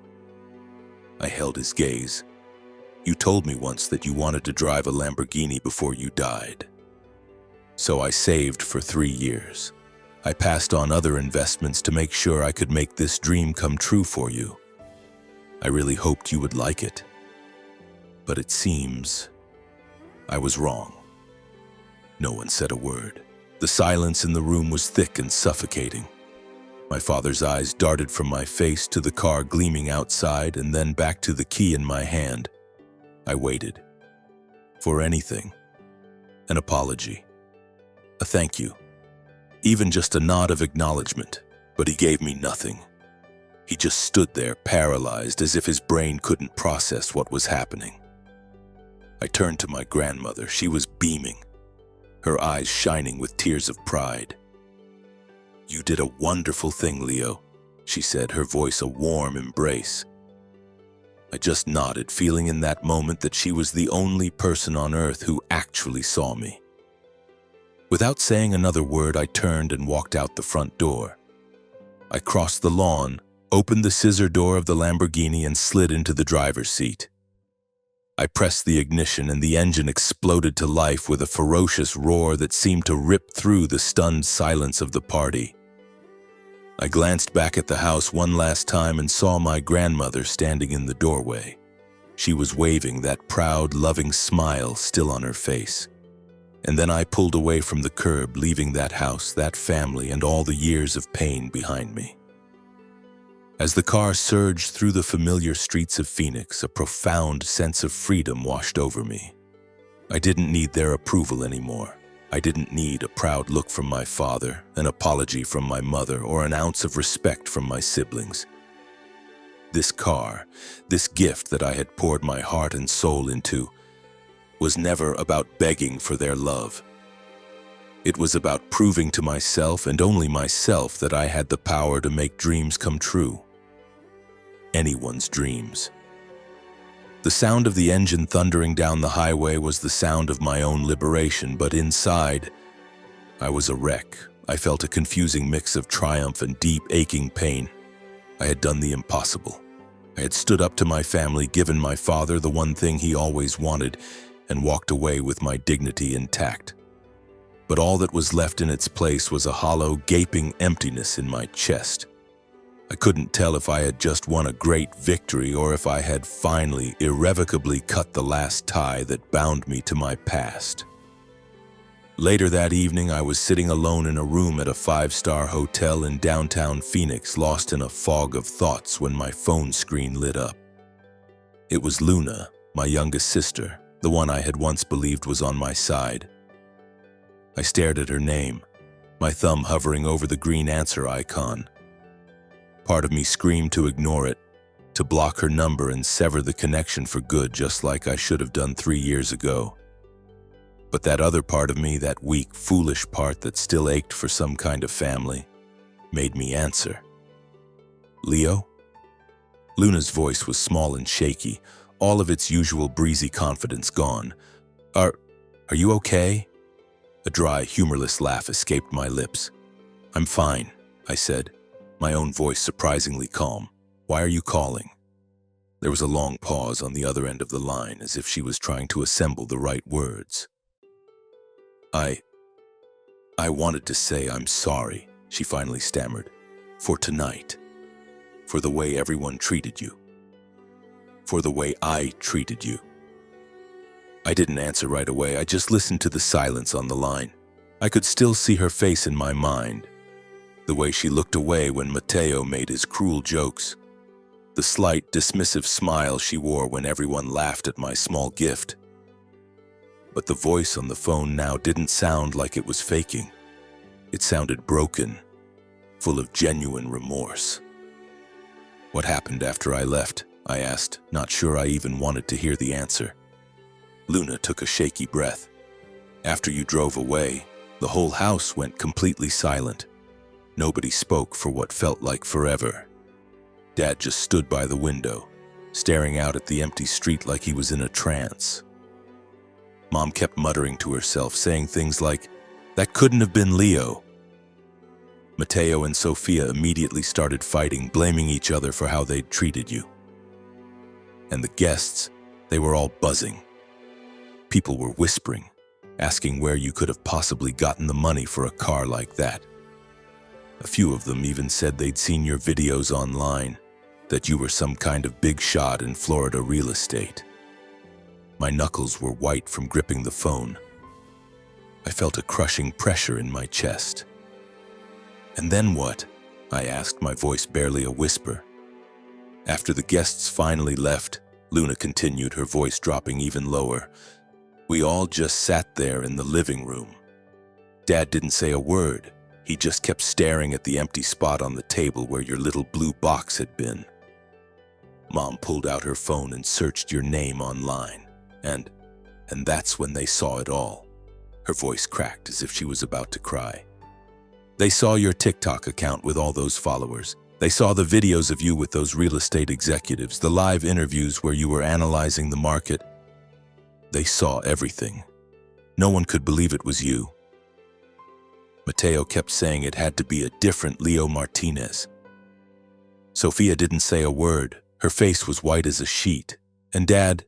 I held his gaze. "You told me once that you wanted to drive a Lamborghini before you died. So I saved for 3 years. I passed on other investments to make sure I could make this dream come true for you. I really hoped you would like it. But it seems I was wrong." No one said a word. The silence in the room was thick and suffocating. My father's eyes darted from my face to the car gleaming outside and then back to the key in my hand. I waited. For anything. An apology. A thank you. Even just a nod of acknowledgement. But he gave me nothing. He just stood there, paralyzed, as if his brain couldn't process what was happening. I turned to my grandmother. She was beaming, her eyes shining with tears of pride. "You did a wonderful thing, Leo," she said, her voice a warm embrace. I just nodded, feeling in that moment that she was the only person on earth who actually saw me. Without saying another word, I turned and walked out the front door. I crossed the lawn, opened the scissor door of the Lamborghini, and slid into the driver's seat. I pressed the ignition, and the engine exploded to life with a ferocious roar that seemed to rip through the stunned silence of the party. I glanced back at the house one last time and saw my grandmother standing in the doorway. She was waving, that proud, loving smile still on her face. And then I pulled away from the curb, leaving that house, that family, and all the years of pain behind me. As the car surged through the familiar streets of Phoenix, a profound sense of freedom washed over me. I didn't need their approval anymore. I didn't need a proud look from my father, an apology from my mother, or an ounce of respect from my siblings. This car, this gift that I had poured my heart and soul into, was never about begging for their love. It was about proving to myself, and only myself, that I had the power to make dreams come true. Anyone's dreams. The sound of the engine thundering down the highway was the sound of my own liberation, but inside, I was a wreck. I felt a confusing mix of triumph and deep, aching pain. I had done the impossible. I had stood up to my family, given my father the one thing he always wanted, and walked away with my dignity intact. But all that was left in its place was a hollow, gaping emptiness in my chest. I couldn't tell if I had just won a great victory or if I had finally, irrevocably cut the last tie that bound me to my past. Later that evening, I was sitting alone in a room at a 5-star hotel in downtown Phoenix, lost in a fog of thoughts when my phone screen lit up. It was Luna, my youngest sister, the one I had once believed was on my side. I stared at her name, my thumb hovering over the green answer icon. Part of me screamed to ignore it, to block her number and sever the connection for good, just like I should have done 3 years ago. But that other part of me, that weak, foolish part that still ached for some kind of family, made me answer. "Leo?" Luna's voice was small and shaky, all of its usual breezy confidence gone. Are you okay?" A dry, humorless laugh escaped my lips. "I'm fine," I said, my own voice surprisingly calm. "Why are you calling?" There was a long pause on the other end of the line, as if she was trying to assemble the right words. I wanted to say I'm sorry," she finally stammered. "For tonight. For the way everyone treated you. For the way I treated you." I didn't answer right away. I just listened to the silence on the line. I could still see her face in my mind. The way she looked away when Matteo made his cruel jokes. The slight, dismissive smile she wore when everyone laughed at my small gift. But the voice on the phone now didn't sound like it was faking. It sounded broken, full of genuine remorse. "What happened after I left?" I asked, not sure I even wanted to hear the answer. Luna took a shaky breath. "After you drove away, the whole house went completely silent. Nobody spoke for what felt like forever. Dad just stood by the window, staring out at the empty street like he was in a trance. Mom kept muttering to herself, saying things like, 'That couldn't have been Leo.' Matteo and Sophia immediately started fighting, blaming each other for how they'd treated you. And the guests, they were all buzzing. People were whispering, asking where you could have possibly gotten the money for a car like that. A few of them even said they'd seen your videos online, that you were some kind of big shot in Florida real estate." My knuckles were white from gripping the phone. I felt a crushing pressure in my chest. "And then what?" I asked, my voice barely a whisper. "After the guests finally left," Luna continued, her voice dropping even lower, "we all just sat there in the living room. Dad didn't say a word. He just kept staring at the empty spot on the table where your little blue box had been. Mom pulled out her phone and searched your name online. And that's when they saw it all." Her voice cracked as if she was about to cry. "They saw your TikTok account with all those followers. They saw the videos of you with those real estate executives, the live interviews where you were analyzing the market. They saw everything. No one could believe it was you. Matteo kept saying it had to be a different Leo Martinez. Sophia didn't say a word. Her face was white as a sheet. And Dad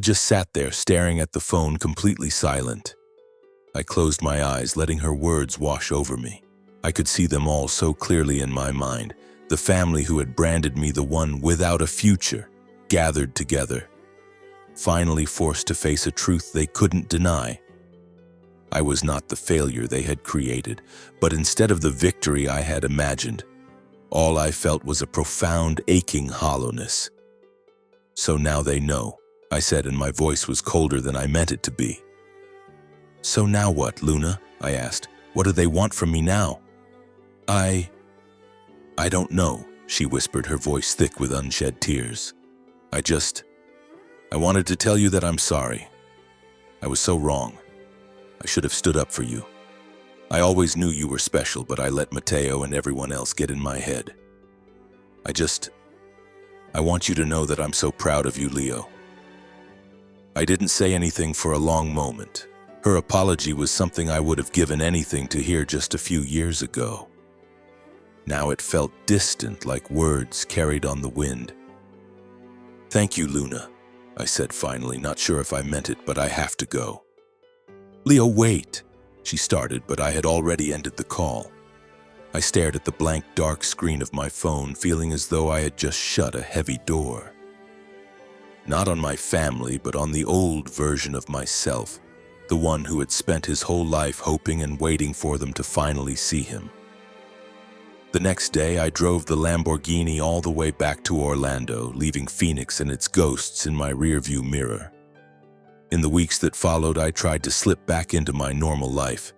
just sat there staring at the phone, completely silent. I closed my eyes, letting her words wash over me. I could see them all so clearly in my mind. The family who had branded me the one without a future, gathered together, finally forced to face a truth they couldn't deny. I was not the failure they had created, but instead of the victory I had imagined, all I felt was a profound, aching hollowness. "So now they know," I said, and my voice was colder than I meant it to be. "So now what, Luna?" I asked. "What do they want from me now?" I don't know," she whispered, her voice thick with unshed tears. I wanted to tell you that I'm sorry. I was so wrong. I should have stood up for you. I always knew you were special, but I let Matteo and everyone else get in my head. I want you to know that I'm so proud of you, Leo." I didn't say anything for a long moment. Her apology was something I would have given anything to hear just a few years ago. Now it felt distant, like words carried on the wind. "Thank you, Luna," I said finally, not sure if I meant it, but I have to go. "Leo, wait," she started, but I had already ended the call. I stared at the blank, dark screen of my phone, feeling as though I had just shut a heavy door. Not on my family, but on the old version of myself, the one who had spent his whole life hoping and waiting for them to finally see him. The next day, I drove the Lamborghini all the way back to Orlando, leaving Phoenix and its ghosts in my rearview mirror. In the weeks that followed, I tried to slip back into my normal life.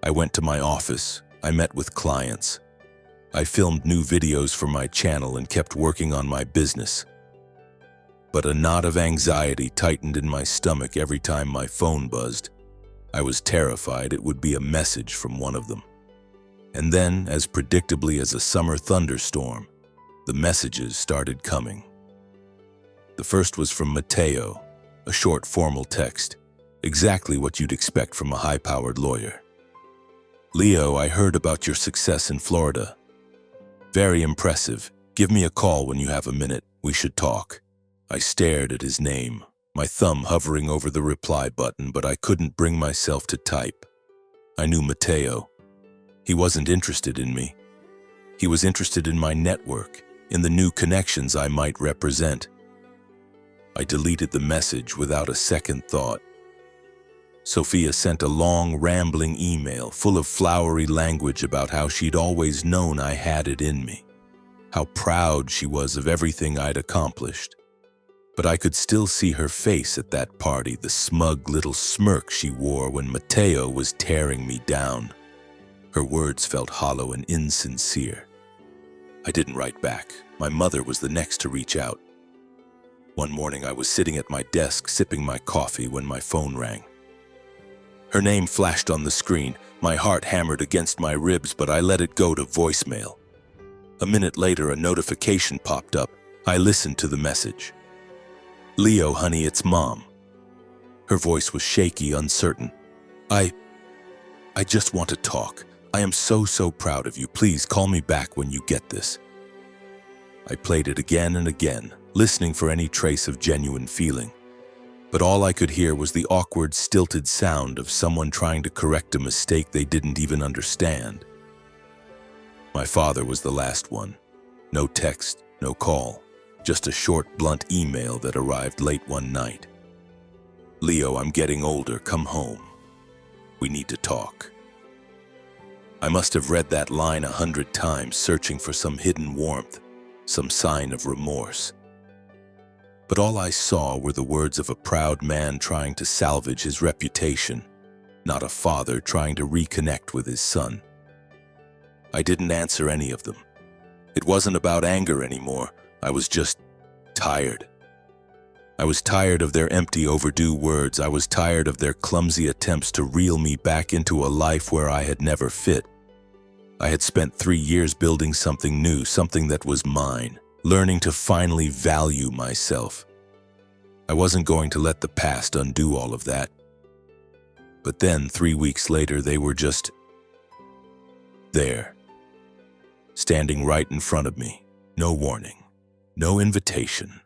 I went to my office. I met with clients. I filmed new videos for my channel and kept working on my business. But a knot of anxiety tightened in my stomach every time my phone buzzed. I was terrified it would be a message from one of them. And then, as predictably as a summer thunderstorm, the messages started coming. The first was from Mateo, a short formal text, exactly what you'd expect from a high-powered lawyer. Leo, I heard about your success in Florida. Very impressive. Give me a call when you have a minute. We should talk. I stared at his name, my thumb hovering over the reply button, but I couldn't bring myself to type. I knew Mateo. He wasn't interested in me. He was interested in my network, in the new connections I might represent. I deleted the message without a second thought. Sophia sent a long, rambling email full of flowery language about how she'd always known I had it in me, how proud she was of everything I'd accomplished. But I could still see her face at that party, the smug little smirk she wore when Mateo was tearing me down. Her words felt hollow and insincere. I didn't write back. My mother was the next to reach out. One morning I was sitting at my desk sipping my coffee when my phone rang. Her name flashed on the screen. My heart hammered against my ribs, but I let it go to voicemail. A minute later, a notification popped up. I listened to the message. Leo, honey, it's Mom. Her voice was shaky, uncertain. I just want to talk. I am so proud of you. Please call me back when you get this. I played it again and again, listening for any trace of genuine feeling. But all I could hear was the awkward, stilted sound of someone trying to correct a mistake they didn't even understand. My father was the last one. No text, no call, just a short, blunt email that arrived late one night. Leo, I'm getting older. Come home. We need to talk. I must have read that line 100 times, searching for some hidden warmth, some sign of remorse. But all I saw were the words of a proud man trying to salvage his reputation, not a father trying to reconnect with his son. I didn't answer any of them. It wasn't about anger anymore. I was just tired. I was tired of their empty, overdue words. I was tired of their clumsy attempts to reel me back into a life where I had never fit. I had spent 3 years building something new, something that was mine, learning to finally value myself. I wasn't going to let the past undo all of that. But then, 3 weeks later, they were just there, standing right in front of me. No warning, no invitation.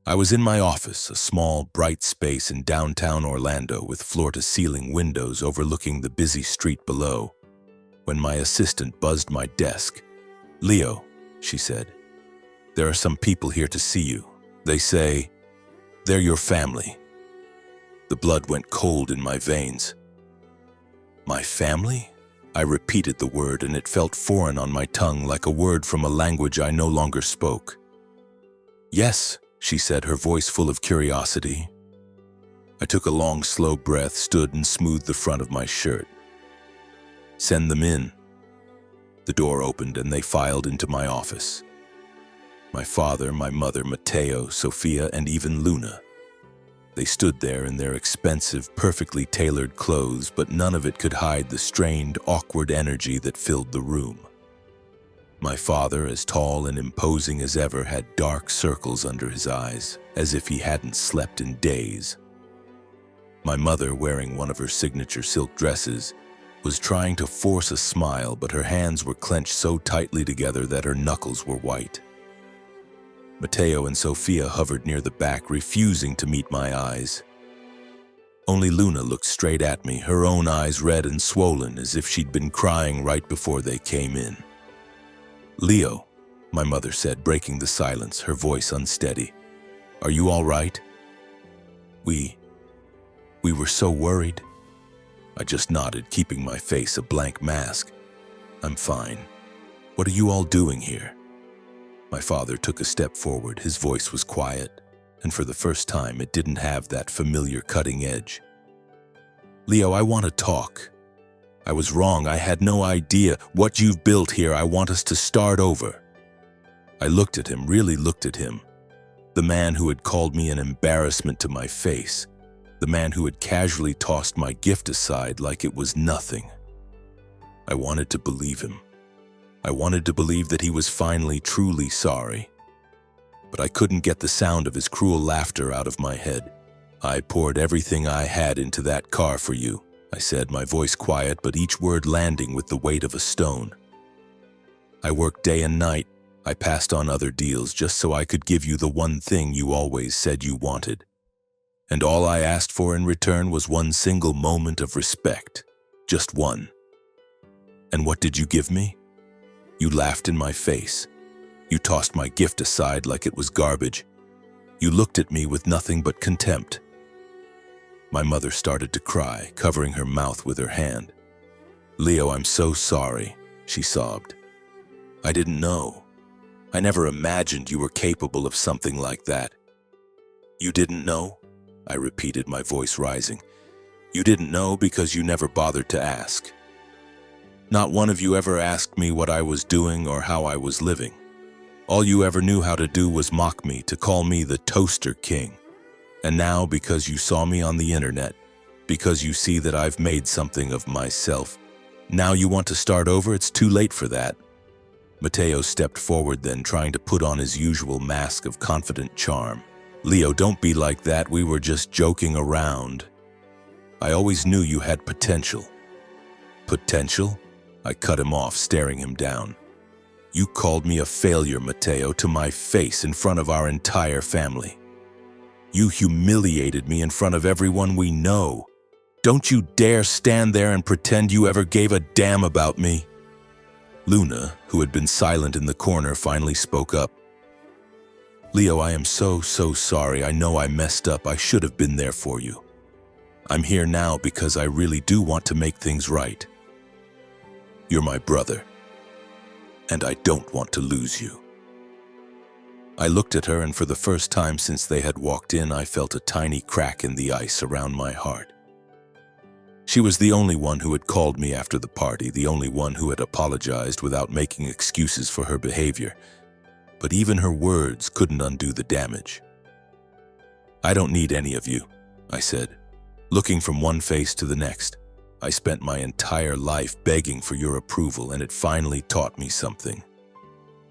I was in my office, a small, bright space in downtown Orlando with floor-to-ceiling windows overlooking the busy street below, when my assistant buzzed my desk. Leo, she said, there are some people here to see you. They say they're your family. The blood went cold in my veins. My family? I repeated the word, and it felt foreign on my tongue, like a word from a language I no longer spoke. Yes, she said, her voice full of curiosity. I took a long, slow breath, stood and smoothed the front of my shirt. Send them in. The door opened and they filed into my office. My father, my mother, Mateo, Sophia, and even Luna. They stood there in their expensive, perfectly tailored clothes, but none of it could hide the strained, awkward energy that filled the room. My father, as tall and imposing as ever, had dark circles under his eyes, as if he hadn't slept in days. My mother, wearing one of her signature silk dresses, was trying to force a smile, but her hands were clenched so tightly together that her knuckles were white. Mateo and Sophia hovered near the back, refusing to meet my eyes. Only Luna looked straight at me, her own eyes red and swollen, as if she'd been crying right before they came in. Leo, my mother said, breaking the silence, her voice unsteady. Are you all right? We were so worried. I just nodded, keeping my face a blank mask. I'm fine. What are you all doing here? My father took a step forward. His voice was quiet, and for the first time it didn't have that familiar cutting edge. Leo, I want to talk. I was wrong. I had no idea what you've built here. I want us to start over. I looked at him, really looked at him. The man who had called me an embarrassment to my face. The man who had casually tossed my gift aside like it was nothing. I wanted to believe him. I wanted to believe that he was finally truly sorry. but I couldn't get the sound of his cruel laughter out of my head. "I poured everything I had into that car for you," I said, my voice quiet, but each word landing with the weight of a stone. "I worked day and night. I passed on other deals just so I could give you the one thing you always said you wanted. And all I asked for in return was one single moment of respect. Just one. And what did you give me? You laughed in my face. You tossed my gift aside like it was garbage. You looked at me with nothing but contempt." My mother started to cry, covering her mouth with her hand. "Leo, I'm so sorry," she sobbed. "I didn't know. I never imagined you were capable of something like that." "You didn't know?" I repeated, my voice rising. "You didn't know because you never bothered to ask. Not one of you ever asked me what I was doing or how I was living. All you ever knew how to do was mock me, to call me the Toaster King. And now, because you saw me on the internet, because you see that I've made something of myself, now you want to start over? It's too late for that." Matteo stepped forward then, trying to put on his usual mask of confident charm. "Leo, don't be like that. We were just joking around. I always knew you had potential." "Potential?" I cut him off, staring him down. "You called me a failure, Matteo, to my face in front of our entire family. You humiliated me in front of everyone we know. Don't you dare stand there and pretend you ever gave a damn about me." Luna, who had been silent in the corner, finally spoke up. "Leo, I am so sorry. I know I messed up. I should have been there for you. I'm here now because I really do want to make things right. You're my brother, and I don't want to lose you." I looked at her, and for the first time since they had walked in, I felt a tiny crack in the ice around my heart. She was the only one who had called me after the party, the only one who had apologized without making excuses for her behavior. But even her words couldn't undo the damage. "I don't need any of you," I said, looking from one face to the next. "I spent my entire life begging for your approval, and it finally taught me something.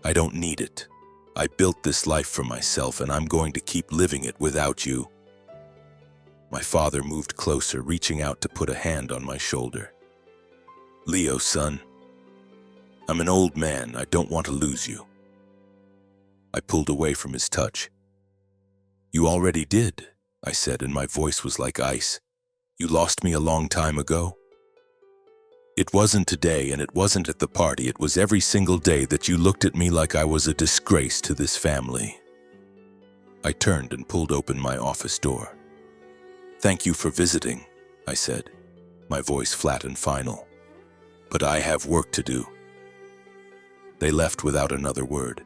I don't need it. I built this life for myself, and I'm going to keep living it without you." My father moved closer, reaching out to put a hand on my shoulder. "Leo, son, I'm an old man. I don't want to lose you." I pulled away from his touch. "You already did," I said, and my voice was like ice. "You lost me a long time ago." "It wasn't today, and it wasn't at the party. It was every single day that you looked at me like I was a disgrace to this family." I turned and pulled open my office door. "Thank you for visiting," I said, my voice flat and final. "But I have work to do." They left without another word.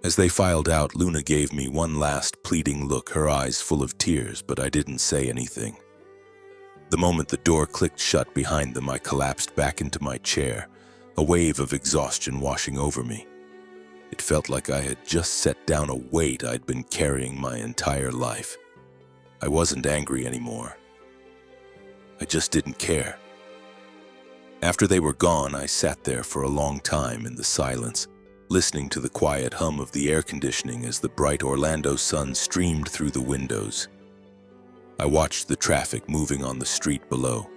As they filed out, Luna gave me one last pleading look, her eyes full of tears, but I didn't say anything. The moment the door clicked shut behind them, I collapsed back into my chair, a wave of exhaustion washing over me. It felt like I had just set down a weight I'd been carrying my entire life. I wasn't angry anymore. I just didn't care. After they were gone, I sat there for a long time in the silence, listening to the quiet hum of the air conditioning as the bright Orlando sun streamed through the windows. I watched the traffic moving on the street below,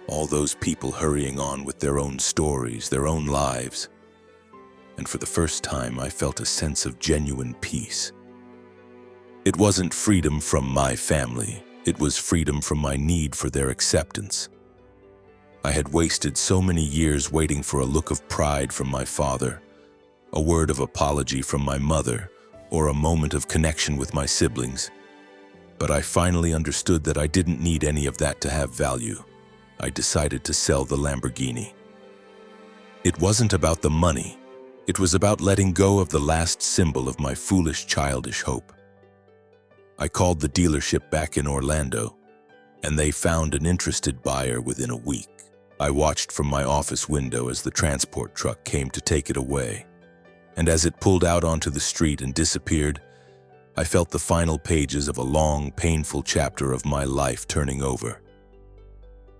all those people hurrying on with their own stories, their own lives. And for the first time, I felt a sense of genuine peace. It wasn't freedom from my family. It was freedom from my need for their acceptance. I had wasted so many years waiting for a look of pride from my father, a word of apology from my mother, or a moment of connection with my siblings. But I finally understood that I didn't need any of that to have value. I decided to sell the Lamborghini. It wasn't about the money. It was about letting go of the last symbol of my foolish, childish hope. I called the dealership back in Orlando, and they found an interested buyer within a week. I watched from my office window as the transport truck came to take it away. And as it pulled out onto the street and disappeared, I felt the final pages of a long, painful chapter of my life turning over.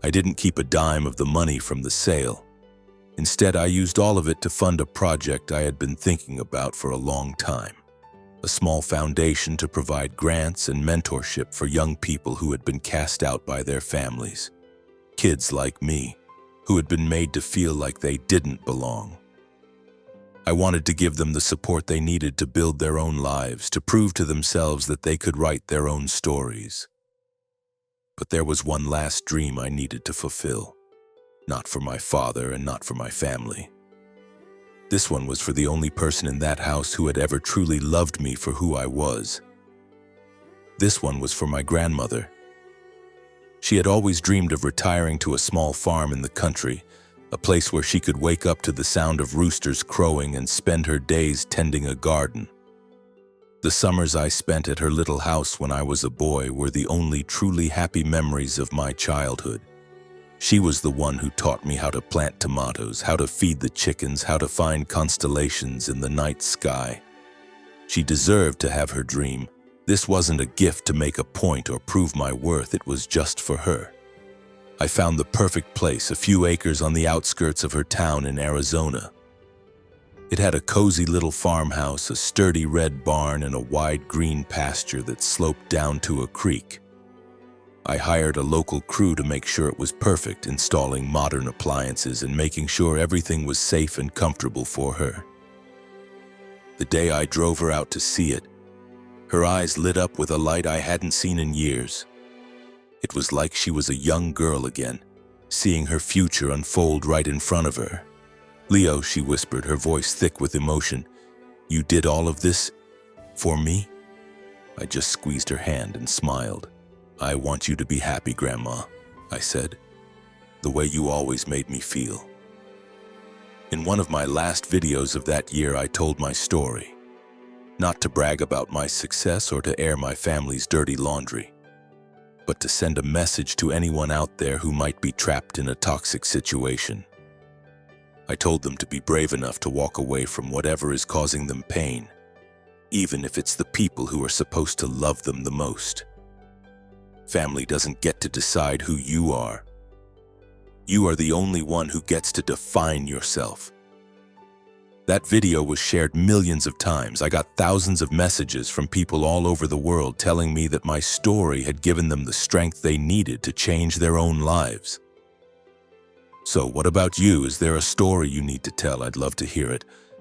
I didn't keep a dime of the money from the sale. Instead, I used all of it to fund a project I had been thinking about for a long time. a small foundation to provide grants and mentorship for young people who had been cast out by their families. Kids like me, who had been made to feel like they didn't belong. I wanted to give them the support they needed to build their own lives, to prove to themselves that they could write their own stories. But there was one last dream I needed to fulfill. Not for my father and not for my family. This one was for the only person in that house who had ever truly loved me for who I was. This one was for my grandmother. She had always dreamed of retiring to a small farm in the country, a place where she could wake up to the sound of roosters crowing and spend her days tending a garden. The summers I spent at her little house when I was a boy were the only truly happy memories of my childhood. She was the one who taught me how to plant tomatoes, how to feed the chickens, how to find constellations in the night sky. She deserved to have her dream. This wasn't a gift to make a point or prove my worth, it was just for her. I found the perfect place, a few acres on the outskirts of her town in Arizona. It had a cozy little farmhouse, a sturdy red barn, and a wide green pasture that sloped down to a creek. I hired a local crew to make sure it was perfect, installing modern appliances and making sure everything was safe and comfortable for her. The day I drove her out to see it, her eyes lit up with a light I hadn't seen in years. It was like she was a young girl again, seeing her future unfold right in front of her. "Leo," she whispered, her voice thick with emotion, "you did all of this for me?" I just squeezed her hand and smiled. "I want you to be happy, Grandma," I said, "the way you always made me feel." In one of my last videos of that year, I told my story. Not to brag about my success or to air my family's dirty laundry, but to send a message to anyone out there who might be trapped in a toxic situation. I told them to be brave enough to walk away from whatever is causing them pain, even if it's the people who are supposed to love them the most. Family doesn't get to decide who you are. You are the only one who gets to define yourself. That video was shared millions of times. I got thousands of messages from people all over the world telling me that my story had given them the strength they needed to change their own lives. So what about you? Is there a story you need to tell? I'd love to hear it.